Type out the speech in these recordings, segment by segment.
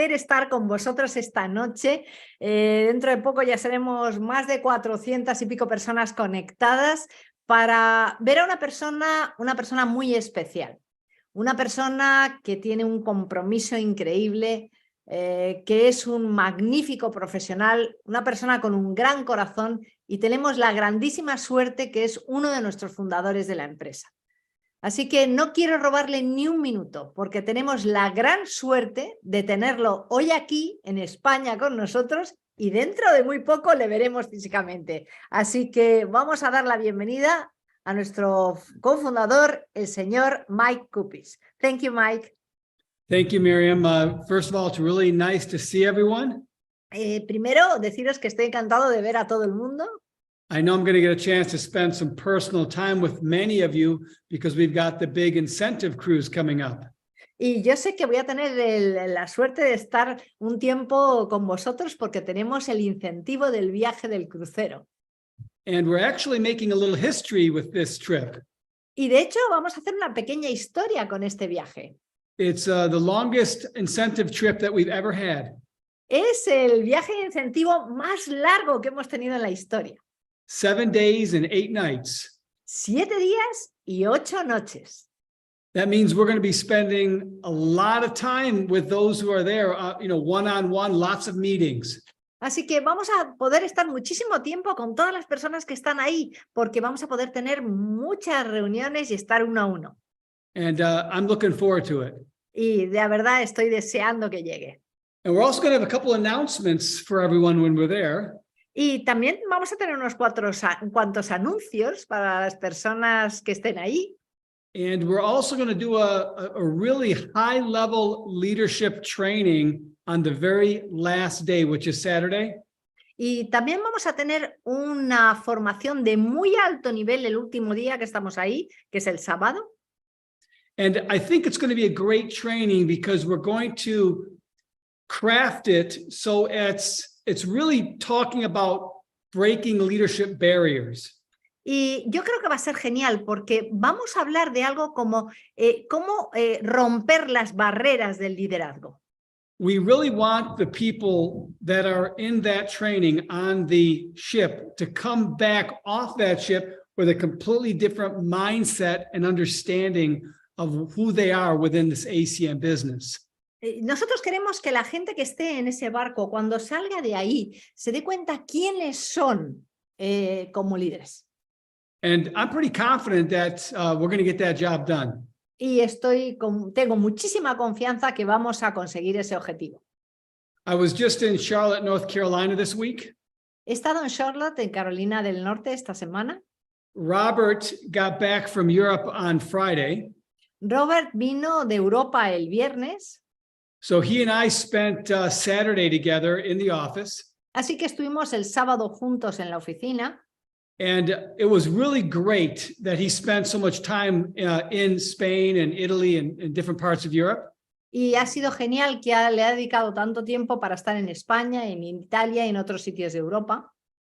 placer estar con vosotros esta noche. Dentro de poco ya seremos más de 400 y pico personas conectadas para ver a una persona muy especial. Una persona que tiene un compromiso increíble, que es un magnífico profesional, una persona con un gran corazón y tenemos la grandísima suerte que es uno de nuestros fundadores de la empresa. Así que no quiero robarle ni un minuto porque tenemos la gran suerte de tenerlo hoy aquí en España con nosotros y dentro de muy poco le veremos físicamente. Así que vamos a dar la bienvenida a nuestro cofundador, el señor Mike Cupisz. Thank you, Mike. Thank you, Miriam. First of all, it's really nice to see everyone. Primero, deciros que estoy encantado de ver a todo el mundo. I know I'm going to get a chance to spend some personal time with many of you because we've got the big incentive cruise coming up. Y yo sé que voy a tener la suerte de estar un tiempo con vosotros porque tenemos el incentivo del viaje del crucero. And we're actually making a little history with this trip. Y de hecho vamos a hacer una pequeña historia con este viaje. It's the longest incentive trip that we've ever had. Es el viaje de incentivo más largo que hemos tenido en la historia. 7 days and 8 nights. 7 días y 8 noches. That means we're going to be spending a lot of time with those who are there, one-on-one, lots of meetings. Así que vamos a poder estar muchísimo tiempo con todas las personas que están ahí, porque vamos a poder tener muchas reuniones y estar uno a uno. And I'm looking forward to it. Y de verdad estoy deseando que llegue. And we're also going to have a couple announcements for everyone when we're there. Y también vamos a tener unos cuantos anuncios para las personas que estén ahí. And we're also going to do a really high-level leadership training on the very last day, which is Saturday. Y también vamos a tener una formación de muy alto nivel el último día que estamos ahí, que es el sábado. And I think it's going to be a great training because we're going to craft it so it's really talking about breaking leadership barriers. Y yo creo que va a ser genial porque vamos a hablar de algo como cómo romper las barreras del liderazgo. We really want the people that are in that training on the ship to come back off that ship with a completely different mindset and understanding of who they are within this ACN business. Nosotros queremos que la gente que esté en ese barco, cuando salga de ahí, se dé cuenta quiénes son como líderes. And I'm pretty confident that we're going to get that job done. Y tengo muchísima confianza que vamos a conseguir ese objetivo. I was just in Charlotte, North Carolina this week. He estado en Charlotte, en Carolina del Norte, esta semana. Robert got back from Europe on Friday. Robert vino de Europa el viernes. So he and I spent Saturday together in the office. Así que estuvimos el sábado juntos en la oficina. And it was really great that he spent so much time in Spain and Italy and different parts of Europe. Y ha sido genial que le ha dedicado tanto tiempo para estar en España, en Italia y en otros sitios de Europa.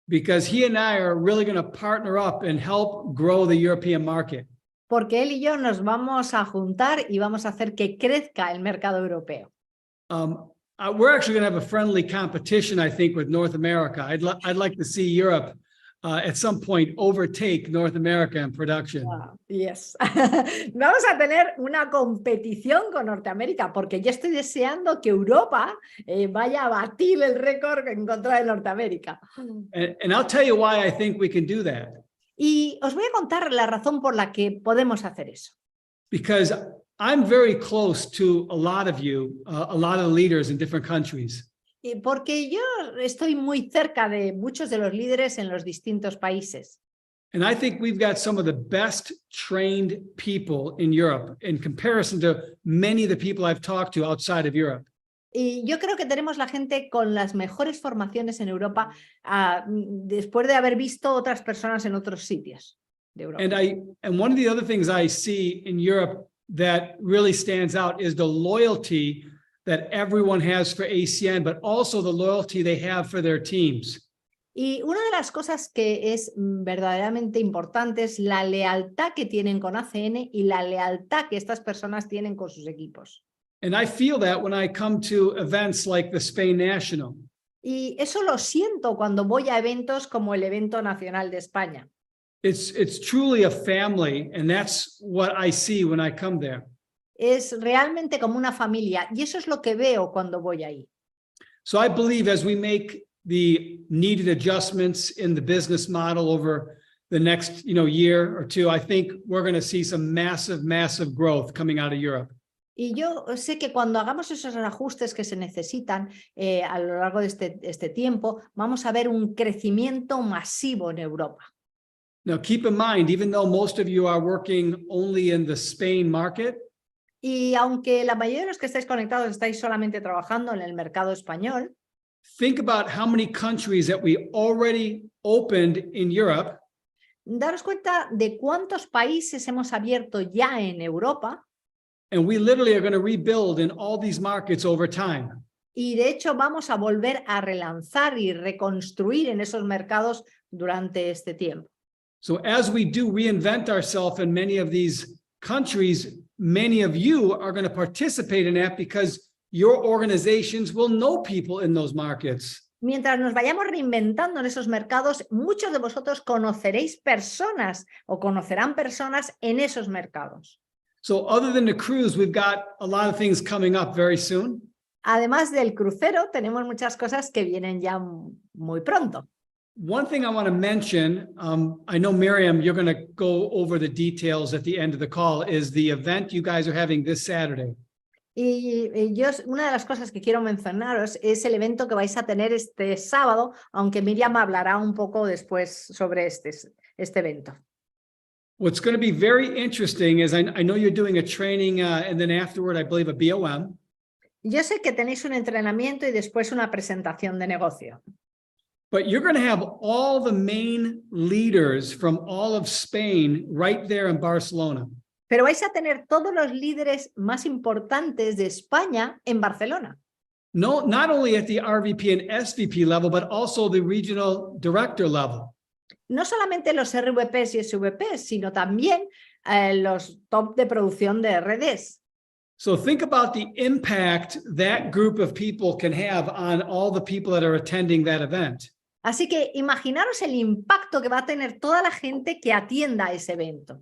Because he and I are really going to partner up and help grow the European market. Porque él y yo nos vamos a juntar y vamos a hacer que crezca el mercado europeo. We're actually going to have a friendly competition, I think, with North America. I'd like to see Europe at some point overtake North America in production. Wow, yes. Vamos a tener una competición con Norteamérica porque yo estoy deseando que Europa vaya a batir el récord en contra de Norteamérica. And I'll tell you why I think we can do that. Y os voy a contar la razón por la que podemos hacer eso. Because I'm very close to a lot of you, a lot of leaders in different countries. Porque yo estoy muy cerca de muchos de los líderes en los distintos países. And I think we've got some of the best trained people in Europe in comparison to many of the people I've talked to outside of Europe. Y yo creo que tenemos la gente con las mejores formaciones en Europa después de haber visto otras personas en otros sitios de Europa. And one of the other things I see in Europe that really stands out is the loyalty that everyone has for ACN, but also the loyalty they have for their teams. Y una de las cosas que es verdaderamente importante es la lealtad que tienen con ACN y la lealtad que estas personas tienen con sus equipos. And I feel that when I come to events like the Spain National. Y eso lo siento cuando voy a eventos como el evento nacional de España. It's truly a family, and that's what I see when I come there. Es realmente como una familia y eso es lo que veo cuando voy ahí. So I believe as we make the needed adjustments in the business model over the next, year or two, I think we're going to see some massive growth coming out of Europe. Y yo sé que cuando hagamos esos ajustes que se necesitan a lo largo de este tiempo, vamos a ver un crecimiento masivo en Europa. Now, keep in mind, even though most of you are working only in the Spain market, Y aunque la mayoría de los que estáis conectados estáis solamente trabajando en el mercado español, think about how many countries that we already opened in Europe. daros cuenta de cuántos países hemos abierto ya en Europa. And we literally are going to rebuild in all these markets over time. Y de hecho vamos a volver a relanzar y reconstruir en esos mercados durante este tiempo. So as we do reinvent ourselves in many of these countries, many of you are going to participate in that because your organizations will know people in those markets. Mientras nos vayamos reinventando en esos mercados, muchos de vosotros conoceréis personas o conocerán personas en esos mercados. So other than the cruise, we've got a lot of things coming up very soon. Además del crucero, tenemos muchas cosas que vienen ya muy pronto. One thing I want to mention, I know, Miriam, you're going to go over the details at the end of the call, is the event you guys are having this Saturday. Una de las cosas que quiero mencionaros es el evento que vais a tener este sábado, aunque Miriam hablará un poco después sobre este evento. What's going to be very interesting is I know you're doing a training and then afterward, I believe, a BOM. Yo sé que tenéis un entrenamiento y después una presentación de negocio. But you're going to have all the main leaders from all of Spain right there in Barcelona. Pero vais a tener todos los líderes más importantes de España en Barcelona. No, not only at the RVP and SVP level, but also the regional director level. No solamente los RVPs y SVPs, sino también los top de producción de RDs. So think about the impact that group of people can have on all the people that are attending that event. Así que imaginaros el impacto que va a tener toda la gente que atienda a ese evento.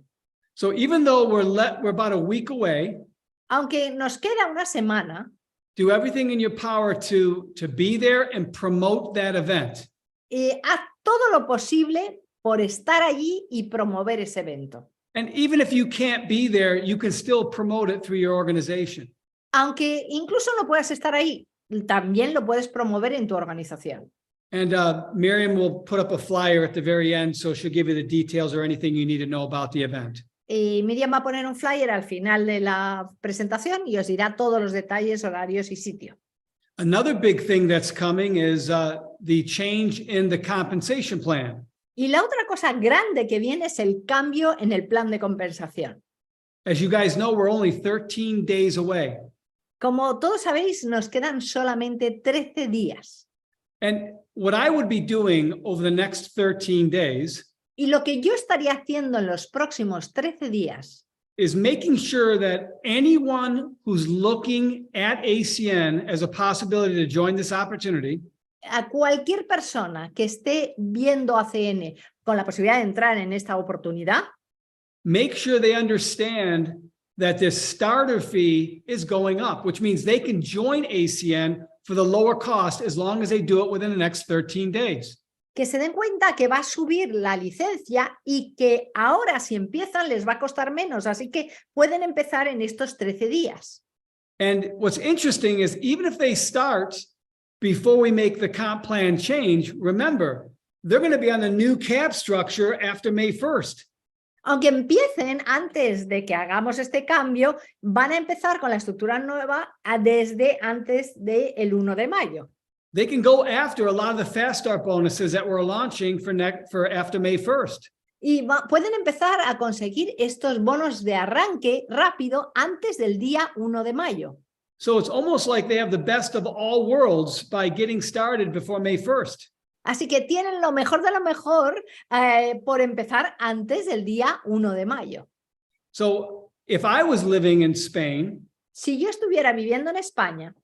So even though we're about a week away, aunque nos queda una semana, do everything in your power to be there and promote that event. Haz todo lo posible por estar allí y promover ese evento. And even if you can't be there, you can still promote it through your organization. Aunque incluso no puedas estar ahí, también lo puedes promover en tu organización. And Miriam will put up a flyer at the very end, so she'll give you the details or anything you need to know about the event. Y Miriam va a poner un flyer al final de la presentación y os dirá todos los detalles, horarios y sitio. Another big thing that's coming is the change in the compensation plan. Y la otra cosa grande que viene es el cambio en el plan de compensación. As you guys know, we're only 13 days away. Como todos sabéis, nos quedan solamente 13 días. And what I would be doing over the next 13 days y lo que yo estaría haciendo en los próximos 13 días is making sure that anyone who's looking at ACN as a possibility to join this opportunity, a cualquier persona que esté viendo ACN con la posibilidad de entrar en esta oportunidad, make sure they understand that this starter fee is going up, which means they can join ACN for the lower cost as long as they do it within the next 13 days. Que se den cuenta que va a subir la licencia y que ahora si empiezan les va a costar menos, así que pueden empezar en estos 13 días. And what's interesting is even if they start before we make the comp plan change, remember, they're going to be on the new cap structure after May 1st. Aunque empiecen antes de que hagamos este cambio, van a empezar con la estructura nueva desde antes del 1 de mayo. They can go after a lot of the fast start bonuses that we're launching for after May 1st. Y pueden empezar a conseguir estos bonos de arranque rápido antes del día 1 de mayo. So it's almost like they have the best of all worlds by getting started before May 1st. Así que tienen lo mejor de lo mejor por empezar antes del día 1 de mayo. So if I was living in Spain, Si yo estuviera viviendo en España,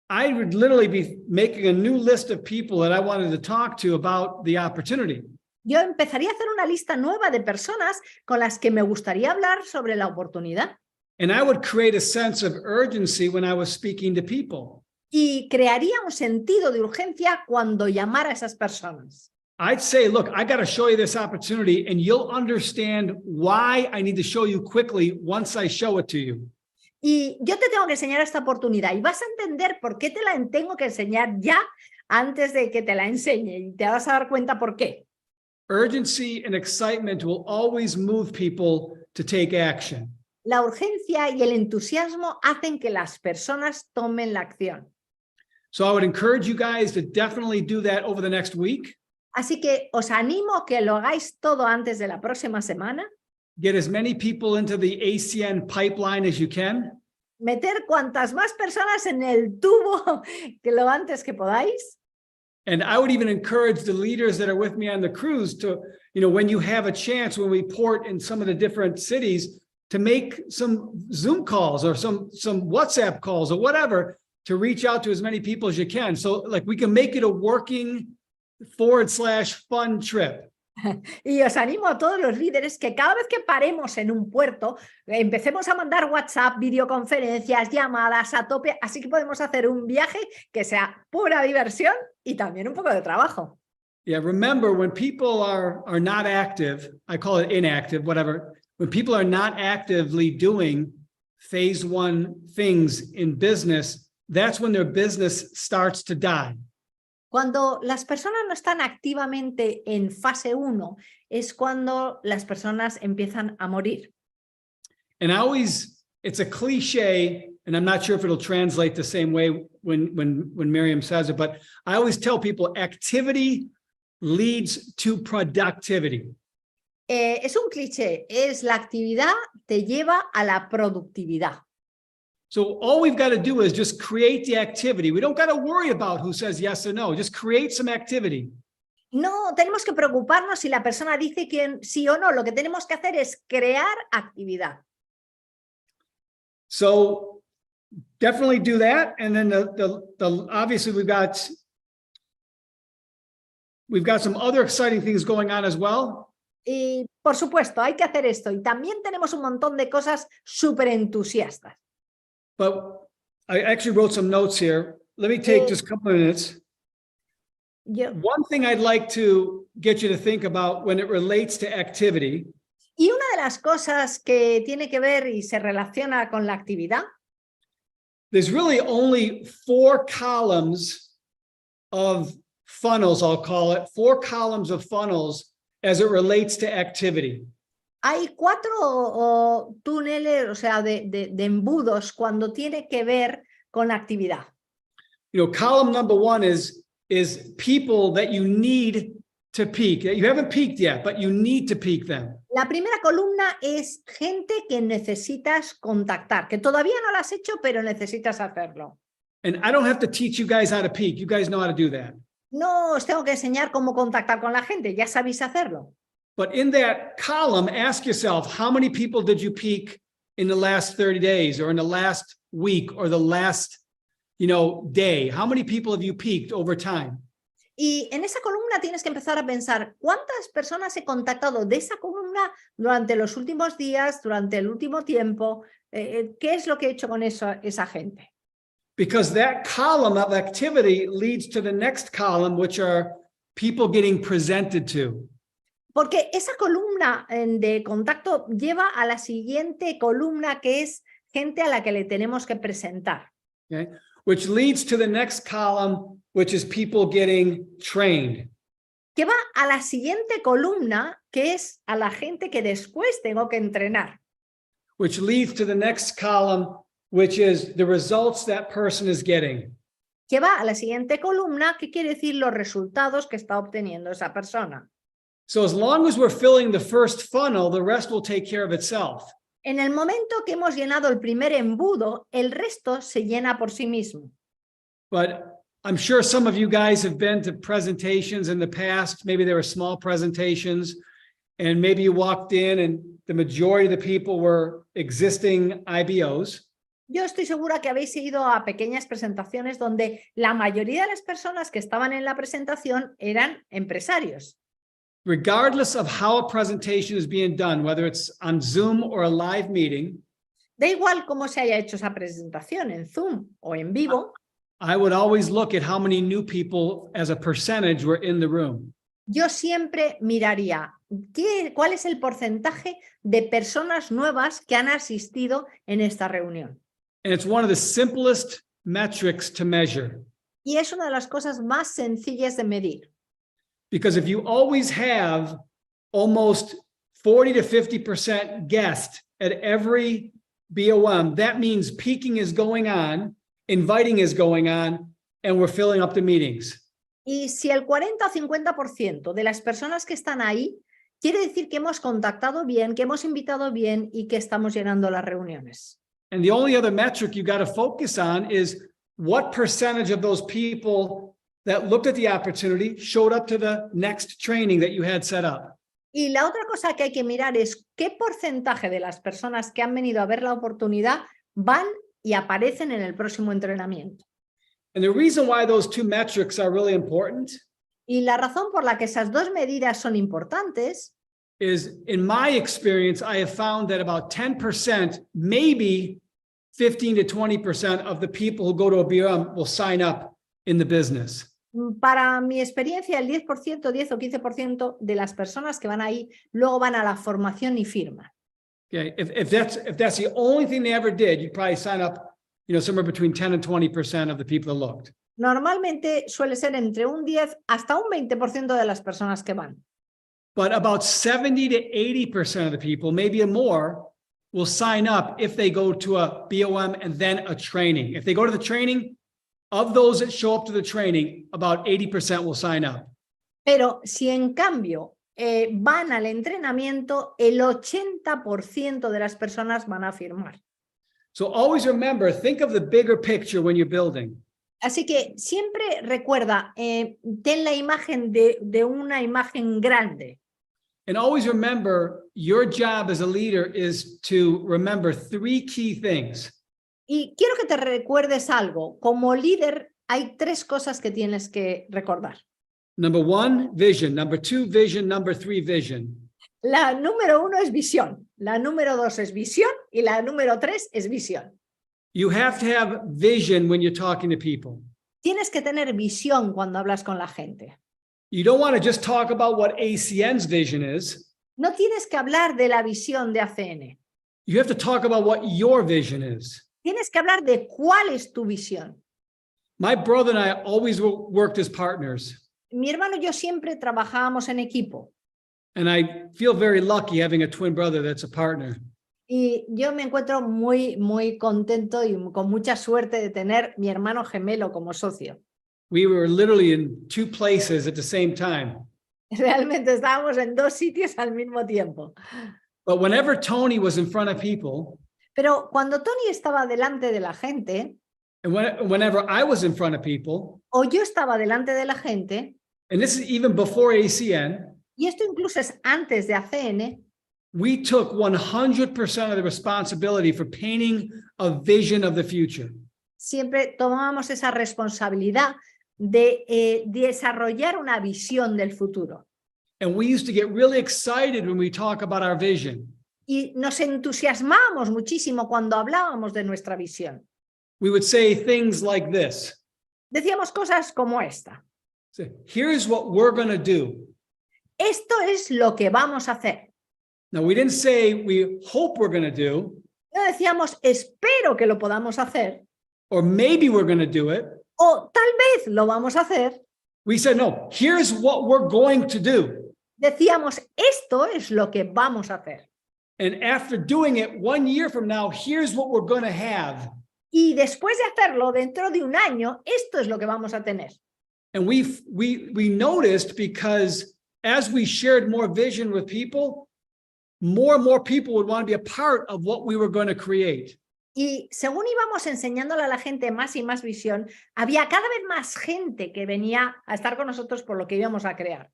I would literally be making a new list of people that I wanted to talk to about the opportunity. yo empezaría a hacer una lista nueva de personas con las que me gustaría hablar sobre la oportunidad. And I would create a sense of urgency when I was speaking to people. Y crearía un sentido de urgencia cuando llamara a esas personas. I'd say, look, I got to show you this opportunity and you'll understand why I need to show you quickly once I show it to you. Y yo te tengo que enseñar esta oportunidad y vas a entender por qué te la tengo que enseñar ya antes de que te la enseñe y te vas a dar cuenta por qué. Urgency and excitement will always move people to take action. La urgencia y el entusiasmo hacen que las personas tomen la acción. So I would encourage you guys to definitely do that over the next week. Así que os animo a que lo hagáis todo antes de la próxima semana. Get as many people into the ACN pipeline as you can. Meter cuantas más personas en el tubo que lo antes que podáis. And I would even encourage the leaders that are with me on the cruise to, when you have a chance, when we port in some of the different cities, to make some Zoom calls or some WhatsApp calls or whatever to reach out to as many people as you can. So like we can make it a working /fun trip. Y os animo a todos los líderes que cada vez que paremos en un puerto, empecemos a mandar WhatsApp, videoconferencias, llamadas a tope, así que podemos hacer un viaje que sea pura diversión y también un poco de trabajo. Yeah, remember when people are not active, I call it inactive, whatever. When people are not actively doing phase 1 things in business, that's when their business starts to die. Cuando las personas no están activamente en fase 1, es cuando las personas empiezan a morir. And it's a cliche, and I'm not sure if it'll translate the same way when Miriam says it, but I always tell people activity leads to productivity. Es un cliché, es la actividad te lleva a la productividad. So all we've got to do is just create the activity. We don't got to worry about who says yes or no. Just create some activity. No tenemos que preocuparnos si la persona dice que sí o no. Lo que tenemos que hacer es crear actividad. So definitely do that. And then the obviously we've got some other exciting things going on as well. Y por supuesto, hay que hacer esto. Y también tenemos un montón de cosas súper entusiastas. But I actually wrote some notes here. Let me take just a couple of minutes. One thing I'd like to get you to think about when it relates to activity. Y una de las cosas que tiene que ver y se relaciona con la actividad. There's really only 4 columns of funnels, I'll call it, 4 columns of funnels as it relates to activity. Hay 4 túneles, o sea, de embudos cuando tiene que ver con actividad. Column number 1 is people that you need to peak. You haven't peaked yet, but you need to peak them. La primera columna es gente que necesitas contactar, que todavía no lo has hecho, pero necesitas hacerlo. And I don't have to teach you guys how to peak. You guys know how to do that. No os tengo que enseñar cómo contactar con la gente, ya sabéis hacerlo. But in that column, ask yourself, how many people did you peak in the last 30 days or in the last week or the last, day? How many people have you peaked over time? Y en esa columna tienes que empezar a pensar cuántas personas he contactado de esa columna durante los últimos días, durante el último tiempo. ¿Qué es lo que he hecho con esa gente? Because that column of activity leads to the next column, which are people getting presented to. Porque esa columna de contacto lleva a la siguiente columna, que es gente a la que le tenemos que presentar. Okay. Which leads to the next column, which is people getting trained. Que va a la siguiente columna, que es a la gente que después tengo que entrenar. Which leads to the next column, which is the results that person is getting. Que va a la siguiente columna, que quiere decir los resultados que está obteniendo esa persona. So as long as we're filling the first funnel, the rest will take care of itself. En el momento que hemos llenado el primer embudo, el resto se llena por sí mismo. But I'm sure some of you guys have been to presentations in the past. Maybe they were small presentations, and maybe you walked in and the majority of the people were existing IBOs. Yo estoy segura que habéis ido a pequeñas presentaciones donde la mayoría de las personas que estaban en la presentación eran empresarios. Regardless of how a presentation is being done, whether it's on Zoom or a live meeting, Da igual cómo se haya hecho esa presentación, en Zoom o en vivo, I would always look at how many new people as a percentage were in the room. yo siempre miraría cuál es el porcentaje de personas nuevas que han asistido en esta reunión. And it's one of the simplest metrics to measure. Y es una de las cosas más sencillas de medir. Because if you always have almost 40 to 50% guests at every BOM, that means peaking is going on, inviting is going on, and we're filling up the meetings. Y si el 40 o 50% de las personas que están ahí, quiere decir que hemos contactado bien, que hemos invitado bien y que estamos llenando las reuniones. And the only other metric you got to focus on is what percentage of those people that looked at the opportunity showed up to the next training that you had set up. Y la otra cosa que hay que mirar es qué porcentaje de las personas que han venido a ver la oportunidad van y aparecen en el próximo entrenamiento. And the reason why those two metrics are really important Y la razón por la que esas dos medidas son importantes is, in my experience, I have found that about 10%, maybe 15 to 20% of the people who go to a BOM will sign up in the business. Para mi experiencia, el 10%, 10 o 15% de las personas que van ahí luego van a la formación y firman. Okay, if that's the only thing they ever did, you'd probably sign up, somewhere between 10 and 20% of the people that looked. Normalmente suele ser entre un 10 hasta un 20% de las personas que van. But about 70 to 80% of the people, maybe more, will sign up if they go to a BOM and then a training. If they go to the training, of those that show up to the training, about 80% will sign up. Pero si en cambio van al entrenamiento, el 80% de las personas van a firmar. So always remember, think of the bigger picture when you're building. Así que siempre recuerda, ten la imagen de una imagen grande. And always remember, your job as a leader is to remember three key things. Y quiero que te recuerdes algo. Como líder, hay tres cosas que tienes que recordar. Number one, vision. Number two, vision. Number three, vision. La número 1 es visión. La número 2 es visión. Y la número 3 es visión. You have to have vision when you're talking to people. Tienes que tener visión cuando hablas con la gente. You don't want to just talk about what ACN's vision is. No tienes que hablar de la visión de ACN. You have to talk about what your vision is. Tienes que hablar de cuál es tu visión. My brother and I always worked as partners. Mi hermano y yo siempre trabajábamos en equipo. And I feel very lucky having a twin brother that's a partner. Y yo me encuentro muy, muy contento y con mucha suerte de tener mi hermano gemelo como socio. We were literally in two places at the same time. Realmente estábamos en dos sitios al mismo tiempo. But whenever Tony was in front of people, Pero cuando Tony estaba delante de la gente, and whenever I was in front of people, o yo estaba delante de la gente, and this is even before ACN, y esto incluso es antes de ACN, we took 100% of the responsibility for painting a vision of the future. siempre tomábamos esa responsabilidad de desarrollar una visión del futuro. And we used to get really excited when we talk about our vision. Y nos entusiasmábamos muchísimo cuando hablábamos de nuestra visión. We would say things like this. Decíamos cosas como esta. So, here's what we're going to do. Esto es lo que vamos a hacer. Now, we didn't say we hope we're going to do, No decíamos espero que lo podamos hacer or maybe we're going to do it. o tal vez lo vamos a hacer. We said, no, here's what we're going to do. Decíamos esto es lo que vamos a hacer. And after doing it 1 year from now, here's what we're going to have. Y después de hacerlo dentro de un año, esto es lo que vamos a tener. And we noticed, because as we shared more vision with people, more and more people would want to be a part of what we were going to create. Y según íbamos enseñándole a la gente más y más visión, había cada vez más gente que venía a estar con nosotros por lo que íbamos a crear.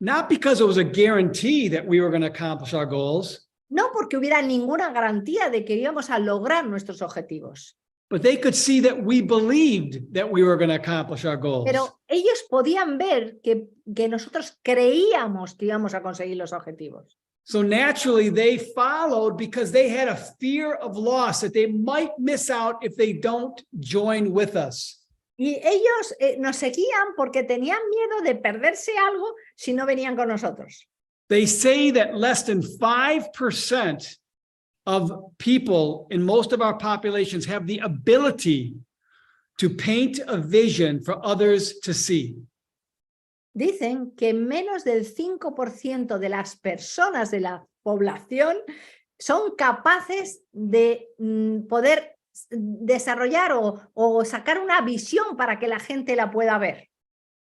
Not because it was a guarantee that we were going to accomplish our goals, No porque hubiera ninguna garantía de que íbamos a lograr nuestros objetivos, but they could see that we believed that we were going to accomplish our goals. Pero ellos podían ver que nosotros creíamos que íbamos a conseguir los objetivos. So naturally, they followed because they had a fear of loss that they might miss out if they don't join with us. Y ellos nos seguían porque tenían miedo de perderse algo si no venían con nosotros. They say that less than 5% of people in most of our populations have the ability to paint a vision for others to see. Dicen que menos del 5% de las personas de la población son capaces de poder desarrollar o sacar una visión para que la gente la pueda ver.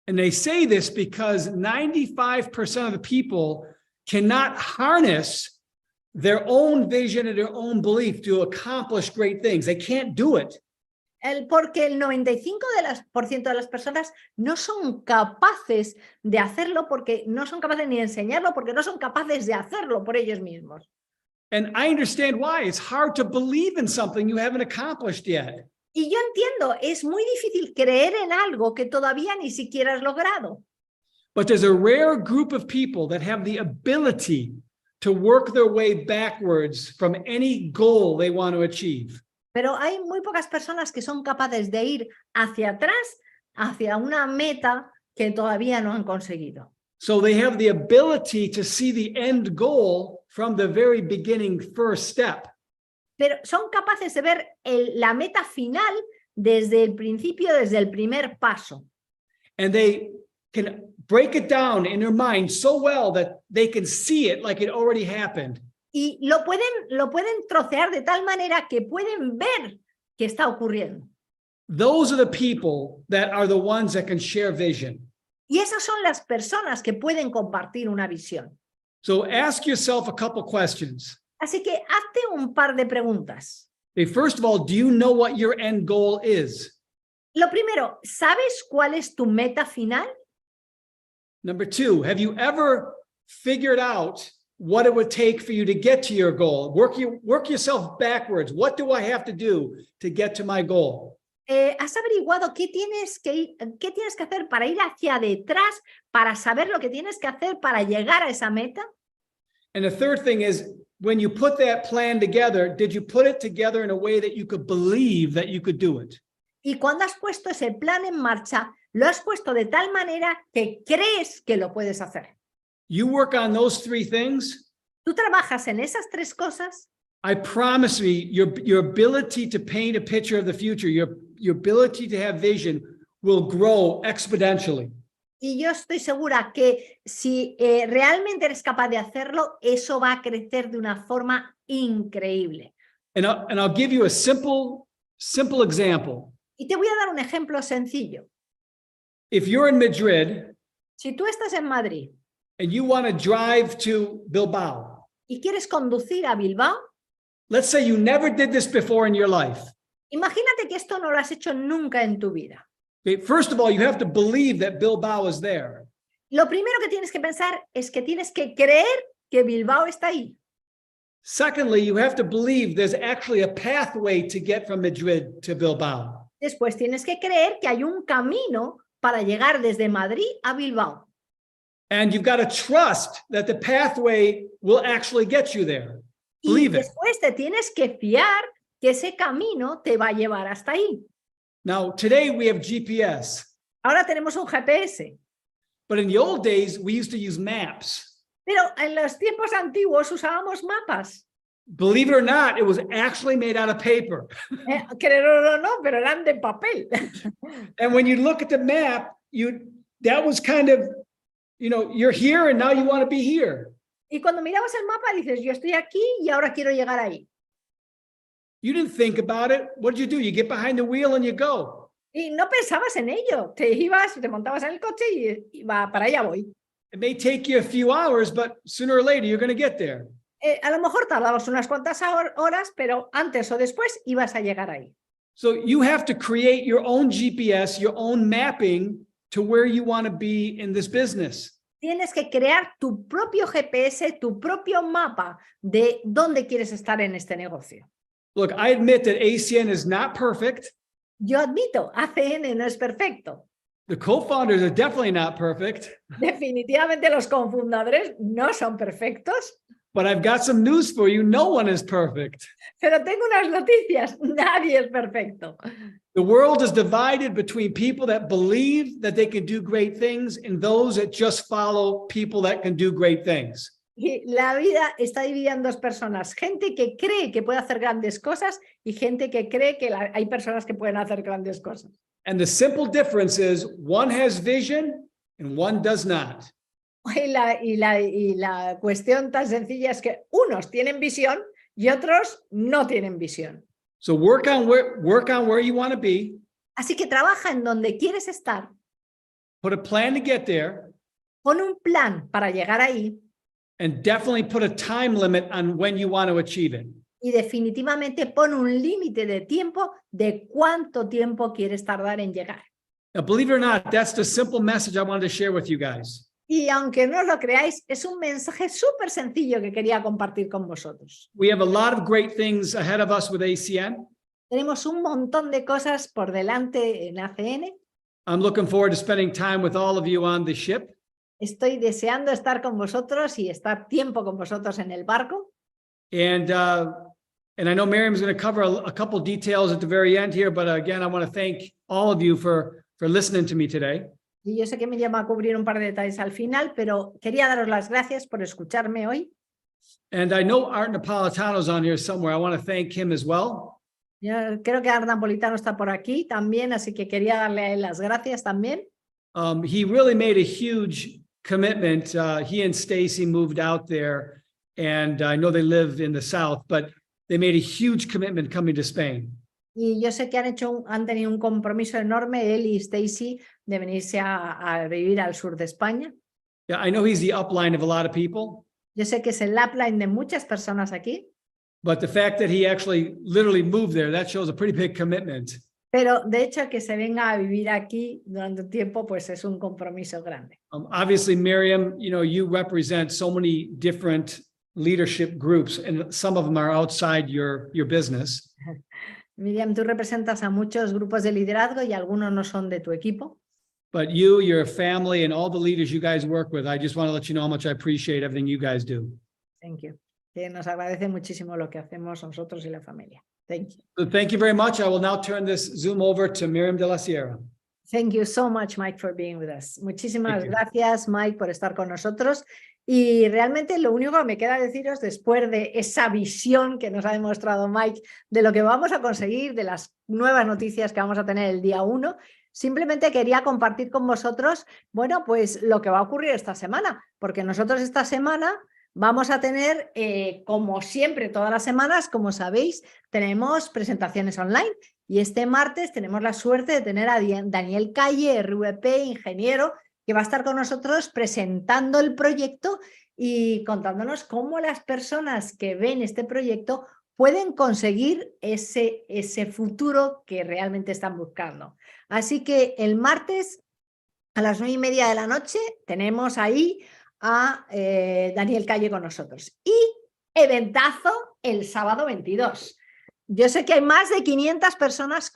And they say this because 95% of the people cannot harness their own vision and their own belief to accomplish great things. They can't do it. Porque el 95% de las personas no son capaces de hacerlo, porque no son capaces ni de enseñarlo, porque no son capaces de hacerlo por ellos mismos. And I understand why. It's hard to believe in something you haven't accomplished yet. Y yo entiendo, es muy difícil creer en algo que todavía ni siquiera has logrado. But there's a rare group of people that have the ability to work their way backwards from any goal they want to achieve. Pero hay muy pocas personas que son capaces de ir hacia atrás, hacia una meta que todavía no han conseguido. So they have the ability to see the end goal from the very beginning first step. Pero son capaces de ver la meta final desde el principio, desde el primer paso. And they can break it down in their mind so well that they can see it like it already happened. Y lo pueden trocear de tal manera que pueden ver que está ocurriendo. Those are the people that are the ones that can share vision. Y esas son las personas que pueden compartir una visión. So ask yourself a couple questions. Así que hazte un par de preguntas. Okay, first of all, do you know what your end goal is? Lo primero, ¿sabes cuál es tu meta final? Number two, have you ever figured out what it would take for you to get to your goal? Work yourself backwards. What do I have to do to get to my goal? ¿Has averiguado qué tienes que hacer para ir hacia detrás, para saber lo que tienes que hacer para llegar a esa meta? And the third thing is, when you put that plan together, did you put it together in a way that you could believe that you could do it? Y cuando has puesto ese plan en marcha, lo has puesto de tal manera que crees que lo puedes hacer. You work on those three things, Tú trabajas en esas tres cosas, I promise me your ability to paint a picture of the future, your ability to have vision will grow exponentially. y yo estoy segura que si realmente eres capaz de hacerlo, eso va a crecer de una forma increíble. And I'll give you a simple example. Y te voy a dar un ejemplo sencillo. If you're in Madrid Si tú estás en Madrid and you want to drive to Bilbao, y quieres conducir a Bilbao, let's say you never did this before in your life. imagínate que esto no lo has hecho nunca en tu vida. Okay, first of all, you have to believe that Bilbao is there. Lo primero que tienes que pensar es que tienes que creer que Bilbao está ahí. Secondly, you have to believe there's actually a pathway to get from Madrid to Bilbao. Después tienes que creer que hay un camino para llegar desde Madrid a Bilbao. And you've got to trust that the pathway will actually get you there. Y Believe it. después te tienes que fiar que ese camino te va a llevar hasta ahí. Now, today we have GPS, Ahora tenemos un GPS, but in the old days, we used to use maps. pero en los tiempos antiguos usábamos mapas. Believe it or not, it was actually made out of paper. Creerlo o no, pero eran de papel. And when you look at the map, that was kind of, you're here and now you want to be here. Y cuando mirabas el mapa dices, yo estoy aquí y ahora quiero llegar ahí. You didn't think about it. What did you do? You get behind the wheel and you go. Y no pensabas en ello. Te ibas, te montabas en el coche y va, para allá voy. It may take you a few hours, but sooner or later you're going to get there. A lo mejor tardabas unas cuantas horas, pero antes o después ibas a llegar ahí. So you have to create your own GPS, your own mapping to where you want to be in this business. Tienes que crear tu propio GPS, tu propio mapa de dónde quieres estar en este negocio. Look, I admit that ACN is not perfect. Yo admito, ACN no es perfecto. The co-founders are definitely not perfect. Definitivamente los cofundadores no son perfectos. But I've got some news for you. No one is perfect. Pero tengo unas noticias, nadie es perfecto. The world is divided between people that believe that they can do great things and those that just follow people that can do great things. Y la vida está dividida en dos personas, gente que cree que puede hacer grandes cosas y gente que cree que hay personas que pueden hacer grandes cosas. And the simple difference is one has vision and one does not. Y la cuestión tan sencilla es que unos tienen visión y otros no tienen visión. So work on where you want to be. Así que trabaja en donde quieres estar. Put a plan to get there. Pon un plan para llegar ahí. And definitely put a time limit on when you want to achieve it. Y definitivamente pon un límite de tiempo de cuánto tiempo quieres tardar en llegar. Now, believe it or not, that's the simple message I wanted to share with you guys. Y aunque no os lo creáis, es un mensaje súper sencillo que quería compartir con vosotros. We have a lot of great things ahead of us with ACN. Tenemos un montón de cosas por delante en ACN. I'm looking forward to spending time with all of you on the ship. Estoy deseando estar con vosotros y estar tiempo con vosotros en el barco. And I know Miriam's going to cover a couple details at the very end here, but again, I want to thank all of you for listening to me today. Y yo sé que me llama a cubrir un par de detalles al final, pero quería daros las gracias por escucharme hoy. And I know Art Napolitano's on here somewhere. I want to thank him as well. Yo creo que Art Napolitano está por aquí también, así que quería darle a él las gracias también. He really made a huge commitment. He and Stacy moved out there, and I know they live in the South, but they made a huge commitment coming to Spain. Y yo sé que han tenido un compromiso enorme, él y Stacy, de venirse a vivir al sur de España. Yeah, I know he's the upline of a lot of people. Yo sé que es el upline de muchas personas aquí. But the fact that he actually literally moved there, that shows a pretty big commitment. Pero de hecho que se venga a vivir aquí durante un tiempo, pues es un compromiso grande. Obviously, Miriam, you represent so many different leadership groups, and some of them are outside your business. Miriam, tú representas a muchos grupos de liderazgo y algunos no son de tu equipo. But you, your family, and all the leaders you guys work with, I just want to let you know how much I appreciate everything you guys do. Thank you. Que nos agradece muchísimo lo que hacemos nosotros y la familia. Thank you. So thank you very much. I will now turn this Zoom over to Miriam de la Sierra. Thank you so much, Mike, for being with us. Muchísimas Thank you. gracias, Mike, por estar con nosotros. Y realmente lo único que me queda deciros después de esa visión que nos ha demostrado Mike de lo que vamos a conseguir, de las nuevas noticias que vamos a tener el día 1, simplemente quería compartir con vosotros, bueno, pues lo que va a ocurrir esta semana, porque nosotros esta semana vamos a tener, como siempre, todas las semanas, como sabéis, tenemos presentaciones online. Y este martes tenemos la suerte de tener a Daniel Calle, RVP, ingeniero, que va a estar con nosotros presentando el proyecto y contándonos cómo las personas que ven este proyecto pueden conseguir ese futuro que realmente están buscando. Así que el martes a las 9:30 de la noche tenemos ahí a Daniel Calle con nosotros. Y eventazo el sábado 22. Yo sé que hay más de 500 personas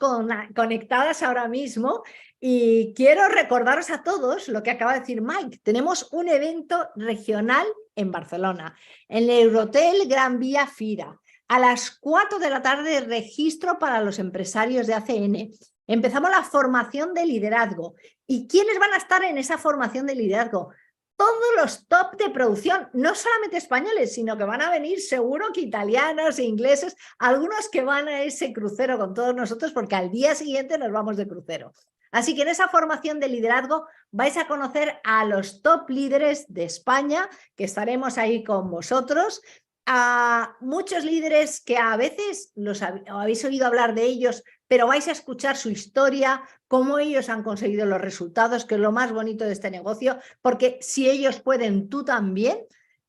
conectadas ahora mismo y quiero recordaros a todos lo que acaba de decir Mike. Tenemos un evento regional en Barcelona, en el Eurohotel Gran Vía Fira. A las 4 de la tarde, registro para los empresarios de ACN. Empezamos la formación de liderazgo. ¿Y quiénes van a estar en esa formación de liderazgo? Todos los top de producción, no solamente españoles, sino que van a venir seguro que italianos e ingleses, algunos que van a ese crucero con todos nosotros, porque al día siguiente nos vamos de crucero. Así que en esa formación de liderazgo vais a conocer a los top líderes de España, que estaremos ahí con vosotros, a muchos líderes que a veces habéis oído hablar de ellos, pero vais a escuchar su historia, cómo ellos han conseguido los resultados, que es lo más bonito de este negocio, porque si ellos pueden, tú también.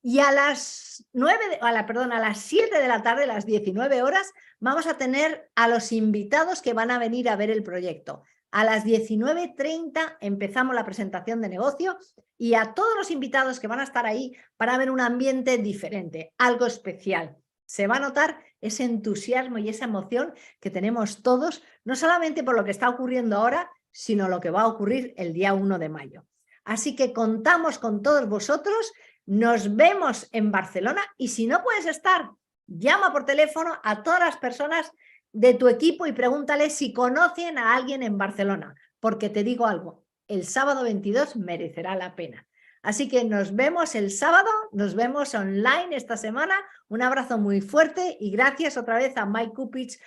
Y a las 7 de la tarde, a las 19 horas, vamos a tener a los invitados que van a venir a ver el proyecto. A las 19:30 empezamos la presentación de negocio y a todos los invitados que van a estar ahí para ver un ambiente diferente, algo especial. Se va a notar ese entusiasmo y esa emoción que tenemos todos, no solamente por lo que está ocurriendo ahora, sino lo que va a ocurrir el día 1 de mayo. Así que contamos con todos vosotros, nos vemos en Barcelona y si no puedes estar, llama por teléfono a todas las personas de tu equipo y pregúntales si conocen a alguien en Barcelona, porque te digo algo, el sábado 22 merecerá la pena. Así que nos vemos el sábado, nos vemos online esta semana. Un abrazo muy fuerte y gracias otra vez a Mike Cupisz